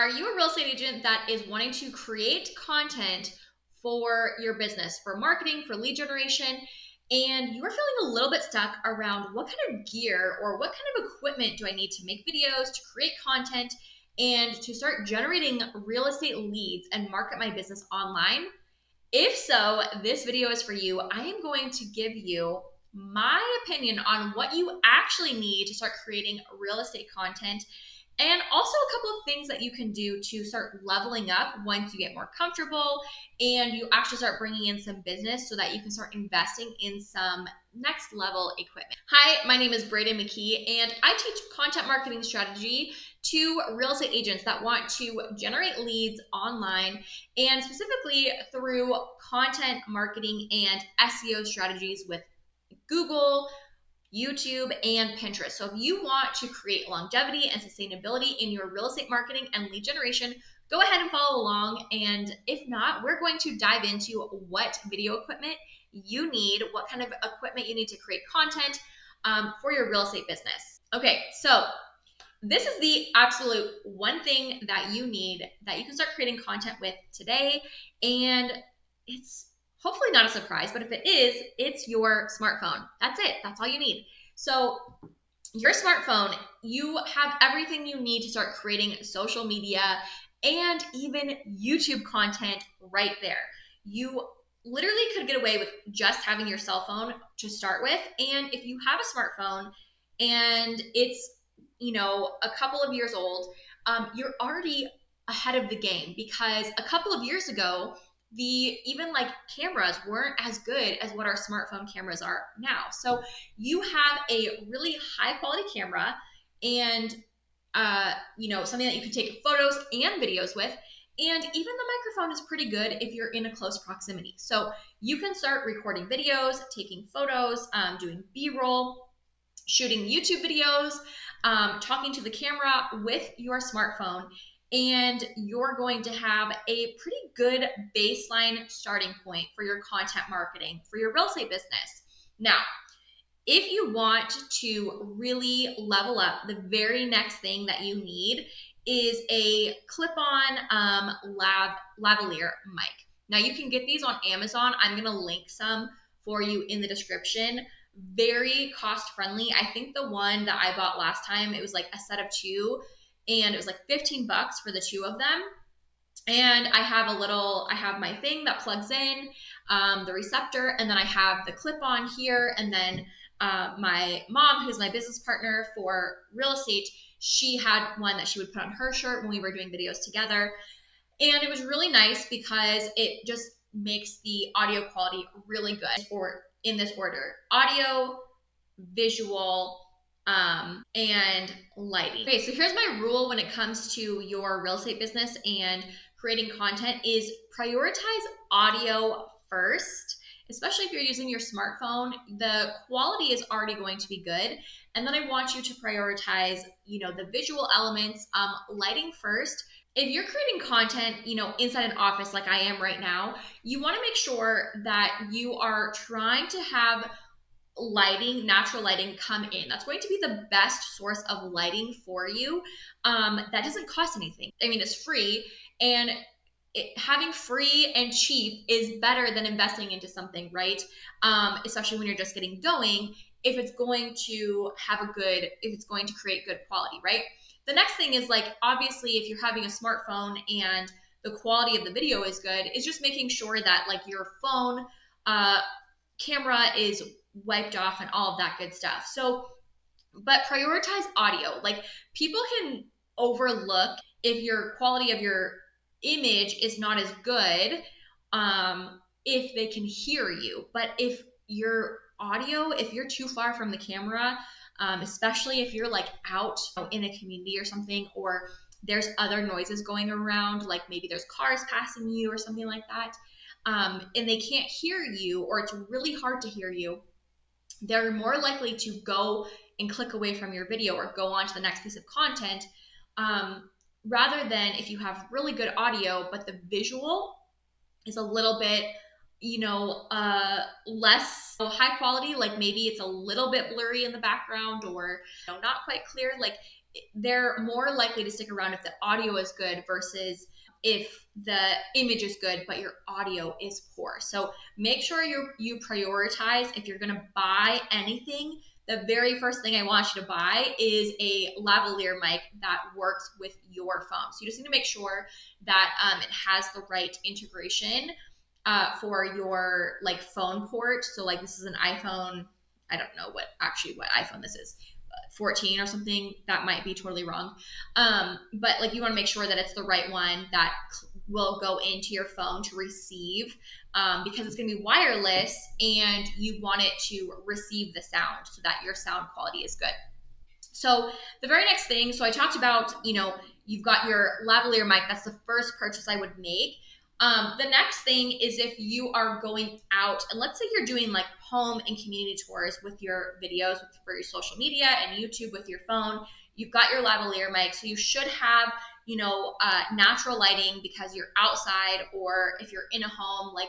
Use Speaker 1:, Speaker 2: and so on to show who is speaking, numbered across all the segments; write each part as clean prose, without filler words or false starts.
Speaker 1: Are you a real estate agent that is wanting to create content for your business, for marketing, for lead generation, and you are feeling a little bit stuck around what kind of gear or what kind of equipment do I need to make videos, to create content, and to start generating real estate leads and market my business online? If so, this video is for you. I am going to give you my opinion on what you actually need to start creating real estate content, and also a couple of things that you can do to start leveling up once you get more comfortable and you actually start bringing in some business so that you can start investing in some next level equipment. Hi, my name is Brayden McKee, and I teach content marketing strategy to real estate agents that want to generate leads online, and specifically through content marketing and SEO strategies with Google, YouTube, and Pinterest. So if you want to create longevity and sustainability in your real estate marketing and lead generation, go ahead and follow along. And if not, we're going to dive into what video equipment you need, what kind of equipment you need to create content for your real estate business. Okay, so this is the absolute one thing that you need that you can start creating content with today. And it's hopefully not a surprise, but if it is, it's your smartphone. That's it. That's all you need. So your smartphone, you have everything you need to start creating social media and even YouTube content right there. You literally could get away with just having your cell phone to start with. And if you have a smartphone and it's, a couple of years old, you're already ahead of the game, because a couple of years ago, even cameras weren't as good as what our smartphone cameras are now. So you have a really high quality camera and something that you can take photos and videos with. And even the microphone is pretty good if you're in a close proximity. So you can start recording videos, taking photos, doing B-roll, shooting YouTube videos, talking to the camera with your smartphone. And you're going to have a pretty good baseline starting point for your content marketing for your real estate business. Now, if you want to really level up, the very next thing that you need is a clip-on lavalier mic. Now, you can get these on Amazon. I'm going to link some for you in the description. Very cost-friendly. I think the one that I bought last time, it was like a set of two, and it was like $15 for the two of them. And I have my thing that plugs in, the receptor, and then I have the clip on here. And then my mom, who's my business partner for real estate, she had one that she would put on her shirt when we were doing videos together. And it was really nice because it just makes the audio quality really good, or in this order: audio, visual, and lighting. Okay, so here's my rule when it comes to your real estate business and creating content: is prioritize audio first. Especially if you're using your smartphone, the quality is already going to be good. And then I want you to prioritize, the visual elements, lighting first. If you're creating content, inside an office like I am right now, you want to make sure that you are trying to have lighting, natural lighting, come in. That's going to be the best source of lighting for you. That doesn't cost anything. I mean, it's free, and having free and cheap is better than investing into something, right? Especially when you're just getting going, if it's going to create good quality, right? The next thing is, obviously, if you're having a smartphone and the quality of the video is good, is just making sure that your phone camera is wiped off and all of that good stuff. So, but prioritize audio. People can overlook if your quality of your image is not as good, if they can hear you. But if your audio, if you're too far from the camera, especially if you're out in a community or something, or there's other noises going around, maybe there's cars passing you or something like that, and they can't hear you, or it's really hard to hear you, they're more likely to go and click away from your video or go on to the next piece of content, rather than if you have really good audio, but the visual is a little bit, less high quality, maybe it's a little bit blurry in the background, or not quite clear. they're more likely to stick around if the audio is good versus if the image is good but your audio is poor. So make sure you prioritize. If you're going to buy anything, the very first thing I want you to buy is a lavalier mic that works with your phone. So you just need to make sure that it has the right integration for your like phone port. So like this is an iPhone. I don't know what iPhone this is. 14 or something. That might be totally wrong. But like you want to make sure that it's the right one that will go into your phone to receive, because it's going to be wireless and you want it to receive the sound so that your sound quality is good. So the very next thing, so I talked about, you've got your lavalier mic. That's the first purchase I would make. The next thing is if you are going out and let's say you're doing like home and community tours with your videos for your social media and YouTube with your phone, you've got your lavalier mic. So you should have, natural lighting because you're outside, or if you're in a home, like,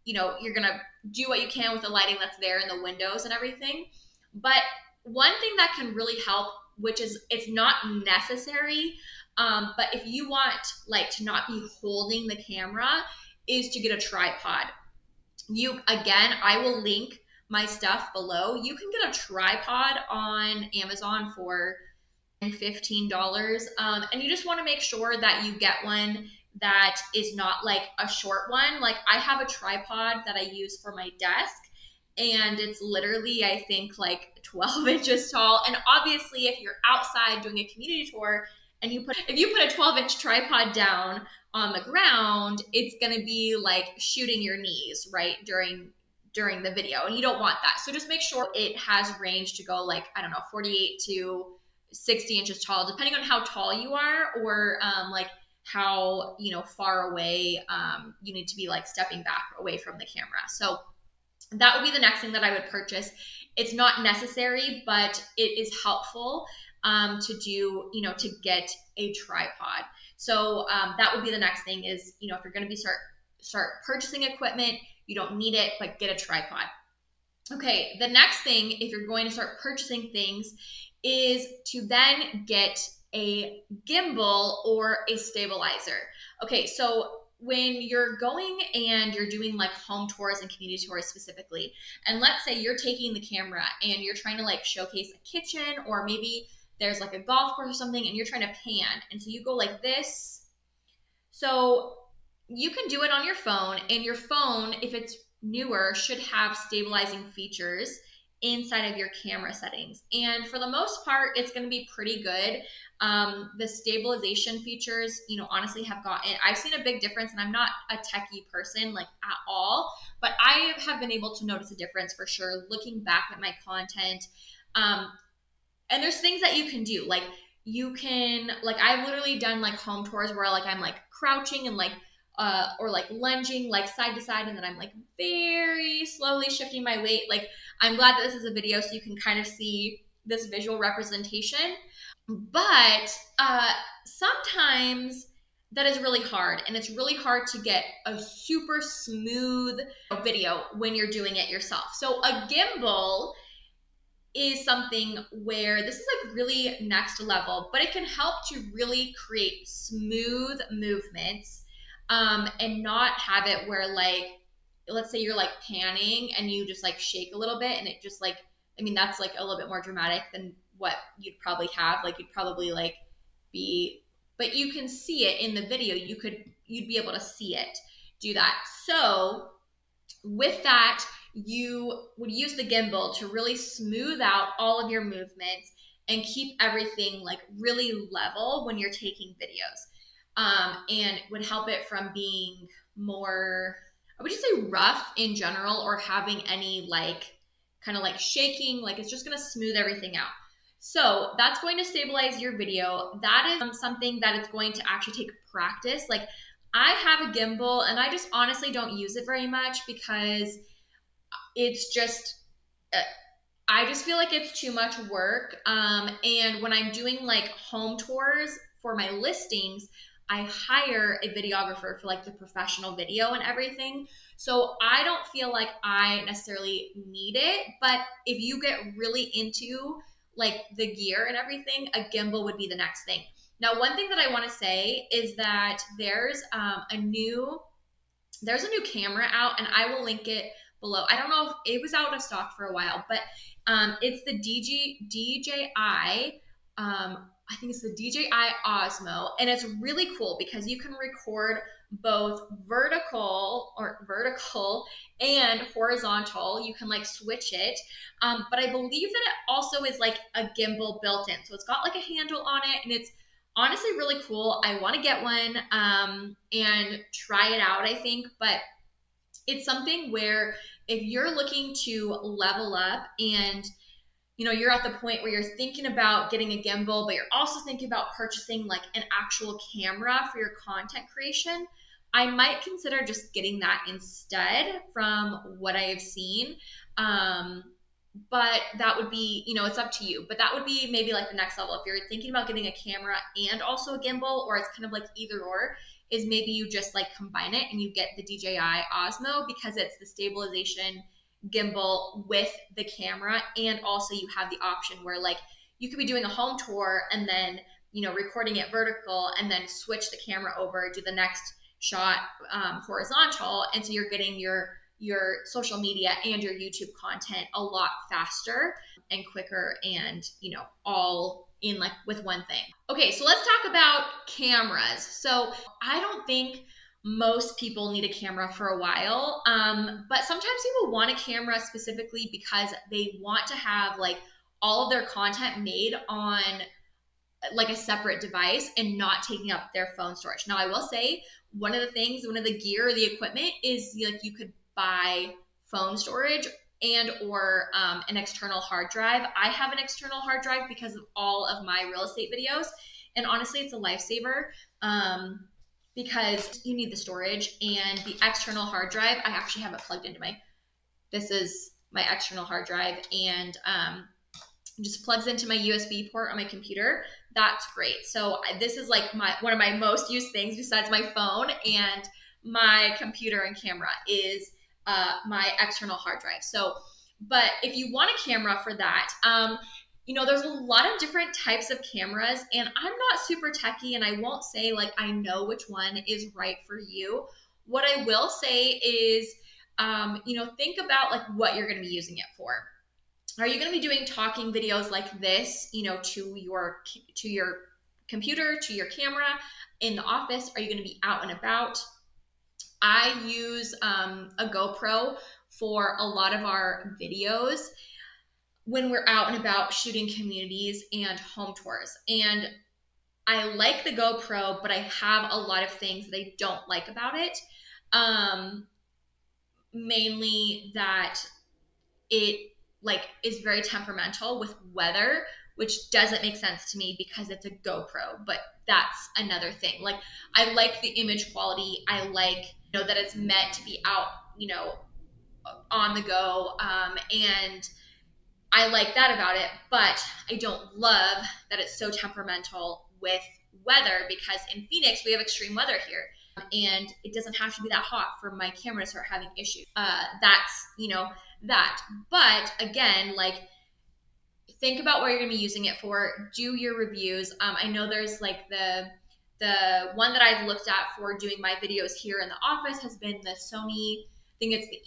Speaker 1: you're going to do what you can with the lighting that's there in the windows and everything. But one thing that can really help, which is it's not necessary, but if you want like to not be holding the camera, is to get a tripod. I will link my stuff below. You can get a tripod on Amazon for $15. And you just want to make sure that you get one that is not like a short one. Like I have a tripod that I use for my desk, and it's literally, I think, like 12 inches tall. And obviously, if you're outside doing a community tour and if you put a 12-inch tripod down on the ground, it's going to be like shooting your knees, right, during the video. And you don't want that. So just make sure it has range to go like, I don't know, 48 to 60 inches tall, depending on how tall you are, or like how, far away you need to be like stepping back away from the camera. So that would be the next thing that I would purchase. It's not necessary, but it is helpful to do, to get a tripod. So that would be the next thing is, if you're going to be start purchasing equipment, you don't need it, but get a tripod. Okay, the next thing, if you're going to start purchasing things, is to then get a gimbal or a stabilizer. Okay, so when you're going and you're doing like home tours and community tours specifically, and let's say you're taking the camera and you're trying to like showcase a kitchen, or maybe there's like a golf course or something and you're trying to pan, and so you go like this. So you can do it on your phone, and your phone, if it's newer, should have stabilizing features inside of your camera settings. And for the most part, it's going to be pretty good. The stabilization features, honestly I've seen a big difference, and I'm not a techie person like at all, but I have been able to notice a difference for sure looking back at my content. And there's things that you can do. Like you can, like I've literally done like home tours where like I'm like crouching and like or like lunging like side to side, and then I'm like very slowly shifting my weight. Like I'm glad that this is a video so you can kind of see this visual representation. But sometimes that is really hard, and it's really hard to get a super smooth video when you're doing it yourself. So a gimbal is something where this is like really next level, but it can help to really create smooth movements. And not have it where like, let's say you're like panning and you just like shake a little bit and it just like, that's like a little bit more dramatic than what you'd probably have. Like you'd probably like but you can see it in the video. You'd be able to see it do that. So with that, you would use the gimbal to really smooth out all of your movements and keep everything like really level when you're taking videos. And would help it from being more, I would just say rough in general, or having any like kind of like shaking. Like it's just going to smooth everything out. So that's going to stabilize your video. That is something that it's going to actually take practice. Like I have a gimbal and I just honestly don't use it very much because it's just, I just feel like it's too much work. And when I'm doing like home tours for my listings, I hire a videographer for like the professional video and everything. So I don't feel like I necessarily need it. But if you get really into like the gear and everything, a gimbal would be the next thing. Now, one thing that I want to say is that there's a new camera out, and I will link it below. I don't know if it was out of stock for a while, but it's the DJI. I think it's the DJI Osmo, and it's really cool because you can record both vertical and horizontal. You can like switch it, but I believe that it also is like a gimbal built in, so it's got like a handle on it, and it's honestly really cool. I want to get one and try it out, I think, but it's something where if you're looking to level up and you're at the point where you're thinking about getting a gimbal, but you're also thinking about purchasing like an actual camera for your content creation, I might consider just getting that instead from what I have seen. But that would be, it's up to you. But that would be maybe like the next level. If you're thinking about getting a camera and also a gimbal, or it's kind of like either or, is maybe you just like combine it and you get the DJI Osmo because it's the stabilization gimbal with the camera, and also you have the option where like you could be doing a home tour and then recording it vertical and then switch the camera over, do the next shot horizontal, and so you're getting your social media and your YouTube content a lot faster and quicker, and all in like with one thing. Okay, so let's talk about cameras. So I don't think most people need a camera for a while, but sometimes people want a camera specifically because they want to have like all of their content made on like a separate device and not taking up their phone storage. Now, I will say one of the gear or the equipment is like you could buy phone storage and or an external hard drive. I have an external hard drive because of all of my real estate videos, and honestly, it's a lifesaver because you need the storage. And the external hard drive, I actually have it plugged into this is my external hard drive, and just plugs into my USB port on my computer. That's great. So this is like one of my most used things besides my phone and my computer and camera is my external hard drive. So, but if you want a camera for that, there's a lot of different types of cameras, and I'm not super techie, and I won't say like I know which one is right for you. What I will say is, think about like what you're going to be using it for. Are you going to be doing talking videos like this, to your computer, to your camera in the office? Are you going to be out and about? I use a GoPro for a lot of our videos when we're out and about shooting communities and home tours. And I like the GoPro, but I have a lot of things that I don't like about it. Mainly that it is very temperamental with weather, which doesn't make sense to me because it's a GoPro, but that's another thing. Like, I like the image quality. I like, that it's meant to be out, on the go. And I like that about it, but I don't love that it's so temperamental with weather, because in Phoenix, we have extreme weather here. And it doesn't have to be that hot for my camera to start having issues. That's, that. But again, like, think about what you're going to be using it for. Do your reviews. I know there's like the one that I've looked at for doing my videos here in the office has been the Sony, I think it's the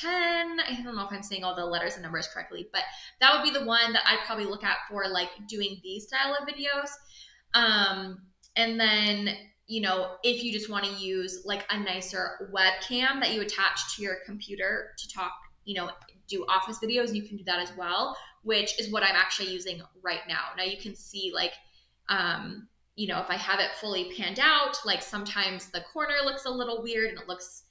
Speaker 1: EZ-V10. I don't know if I'm saying all the letters and numbers correctly, but that would be the one that I'd probably look at for like doing these style of videos. And then, if you just want to use like a nicer webcam that you attach to your computer to talk, do office videos, you can do that as well, which is what I'm actually using right now. Now you can see like, if I have it fully panned out, like sometimes the corner looks a little weird and it looks,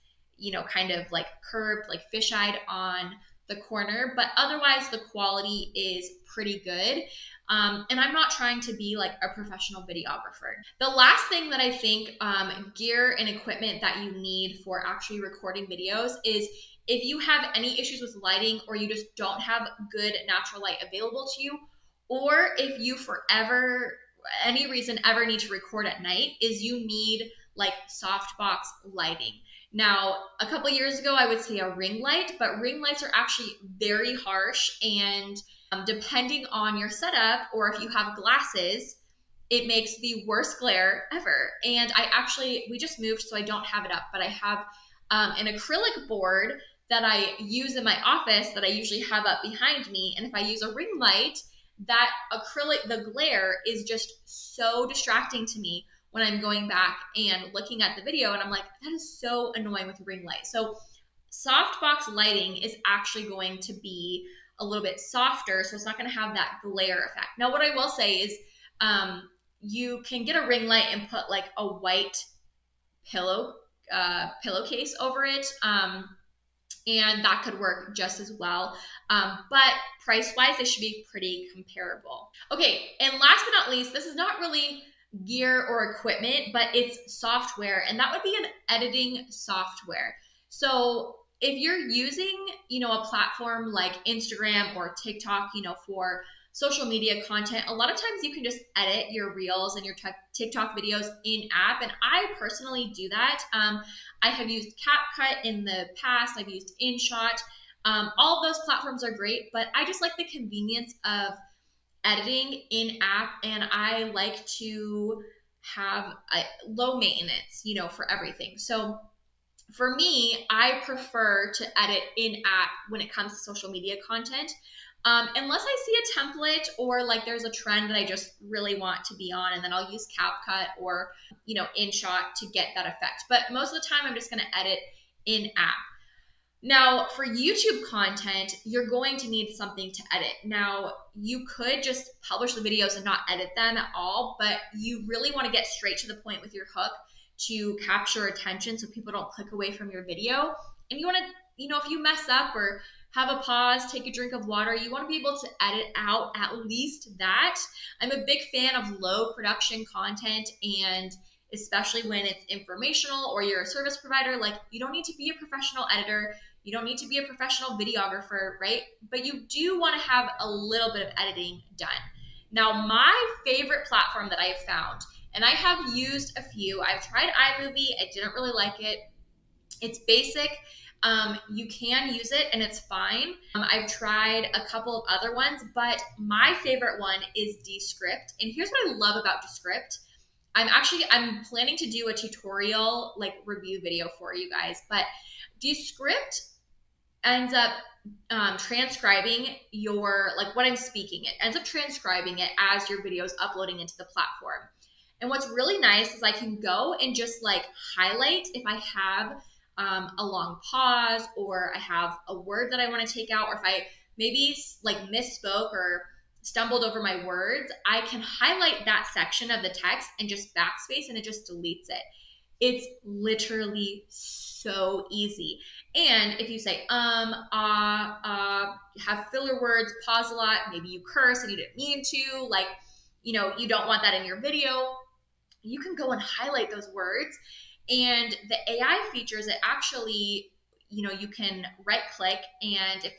Speaker 1: kind of like curved, like fish-eyed on the corner, but otherwise the quality is pretty good. And I'm not trying to be like a professional videographer. The last thing that I think gear and equipment that you need for actually recording videos is if you have any issues with lighting, or you just don't have good natural light available to you, or if you any reason ever need to record at night, is you need like softbox lighting. Now, a couple years ago, I would say a ring light, but ring lights are actually very harsh and Depending on your setup, or if you have glasses, it makes the worst glare ever. And we just moved, so I don't have it up, but I have an acrylic board that I use in my office that I usually have up behind me. And if I use a ring light, that acrylic, the glare is just so distracting to me when I'm going back and looking at the video. And I'm like, that is so annoying with a ring light. So softbox lighting is actually going to be a little bit softer, so it's not going to have that glare effect. Now, what I will say is you can get a ring light and put like a white pillowcase over it, and that could work just as well. But price-wise, they should be pretty comparable. Okay, and last but not least, this is not really gear or equipment, but it's software, and that would be an editing software. So if you're using, a platform like Instagram or TikTok, for social media content, a lot of times you can just edit your reels and your TikTok videos in app. And I personally do that. I have used CapCut in the past. I've used InShot. All of those platforms are great, but I just like the convenience of editing in app, and I like to have low maintenance, for everything. So for me, I prefer to edit in app when it comes to social media content. Unless I see a template or like there's a trend that I just really want to be on, and then I'll use CapCut or, InShot to get that effect. But most of the time, I'm just going to edit in app. Now, for YouTube content, you're going to need something to edit. Now, you could just publish the videos and not edit them at all, but you really want to get straight to the point with your hook to capture attention so people don't click away from your video. And you want to, if you mess up or have a pause, take a drink of water, you want to be able to edit out at least that. I'm a big fan of low production content, and especially when it's informational or you're a service provider, like you don't need to be a professional editor. You don't need to be a professional videographer, right? But you do want to have a little bit of editing done. Now, my favorite platform that I've found, and I have used a few, I've tried iMovie, I didn't really like it. It's basic. You can use it and it's fine. I've tried a couple of other ones, but my favorite one is Descript. And here's what I love about Descript. I'm planning to do a tutorial like review video for you guys, but Descript ends up transcribing what I'm speaking. It ends up transcribing it as your video is uploading into the platform. And what's really nice is I can go and just like highlight if I have a long pause, or I have a word that I want to take out, or if I maybe like misspoke or stumbled over my words, I can highlight that section of the text and just backspace, and it just deletes it. It's literally so easy. And if you say have filler words, pause a lot, maybe you curse and you didn't mean to, like, you don't want that in your video, you can go and highlight those words. And the AI features, it actually, you can right click, and if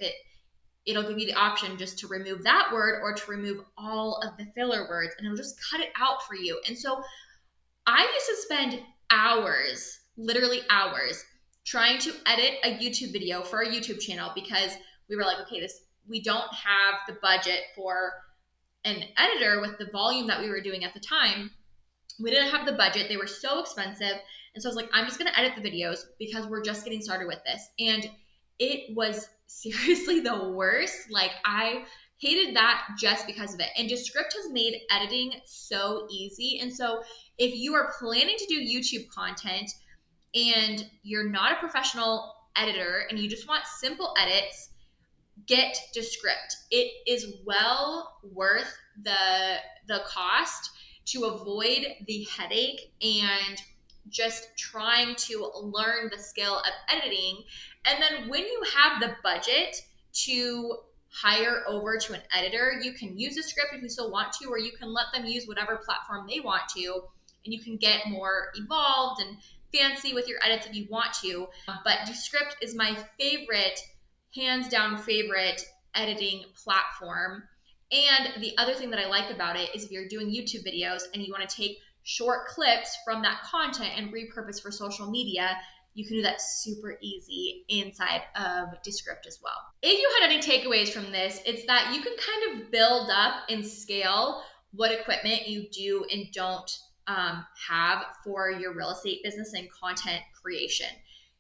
Speaker 1: it'll give you the option just to remove that word or to remove all of the filler words, and it'll just cut it out for you. And so I used to spend hours, literally hours, trying to edit a YouTube video for our YouTube channel, because we were like, okay, we don't have the budget for an editor with the volume that we were doing at the time. We didn't have the budget. They were so expensive. And so I was like, I'm just going to edit the videos because we're just getting started with this. And it was seriously the worst. Like, I hated that just because of it. And Descript has made editing so easy. And so if you are planning to do YouTube content and you're not a professional editor and you just want simple edits, get Descript. It is well worth the cost to avoid the headache and just trying to learn the skill of editing. And then when you have the budget to hire over to an editor, you can use Descript if you still want to, or you can let them use whatever platform they want to, and you can get more evolved and fancy with your edits if you want to. But Descript is my favorite, hands down favorite editing platform. And the other thing that I like about it is if you're doing YouTube videos and you want to take short clips from that content and repurpose for social media, you can do that super easy inside of Descript as well. If you had any takeaways from this, it's that you can kind of build up and scale what equipment you do and don't have for your real estate business and content creation.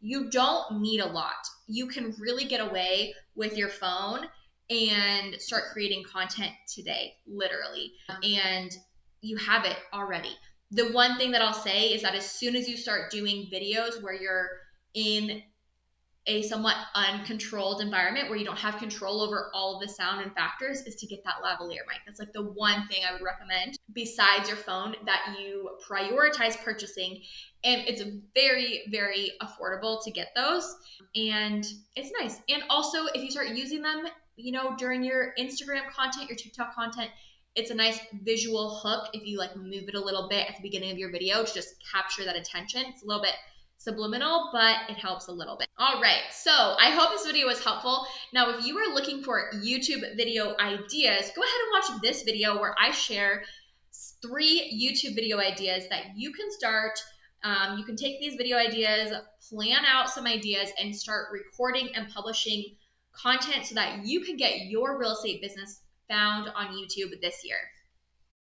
Speaker 1: You don't need a lot. You can really get away with your phone and start creating content today, literally. And you have it already. The one thing that I'll say is that as soon as you start doing videos where you're in a somewhat uncontrolled environment where you don't have control over all of the sound and factors, is to get that lavalier mic. That's like the one thing I would recommend besides your phone that you prioritize purchasing. And it's very, very affordable to get those. And it's nice. And also, if you start using them, during your Instagram content, your TikTok content, it's a nice visual hook if you like move it a little bit at the beginning of your video to just capture that attention. It's a little bit subliminal, but it helps a little bit. All right, so I hope this video was helpful. Now, if you are looking for YouTube video ideas, go ahead and watch this video where I share 3 YouTube video ideas that you can start. You can take these video ideas, plan out some ideas, and start recording and publishing content so that you can get your real estate business found on YouTube this year.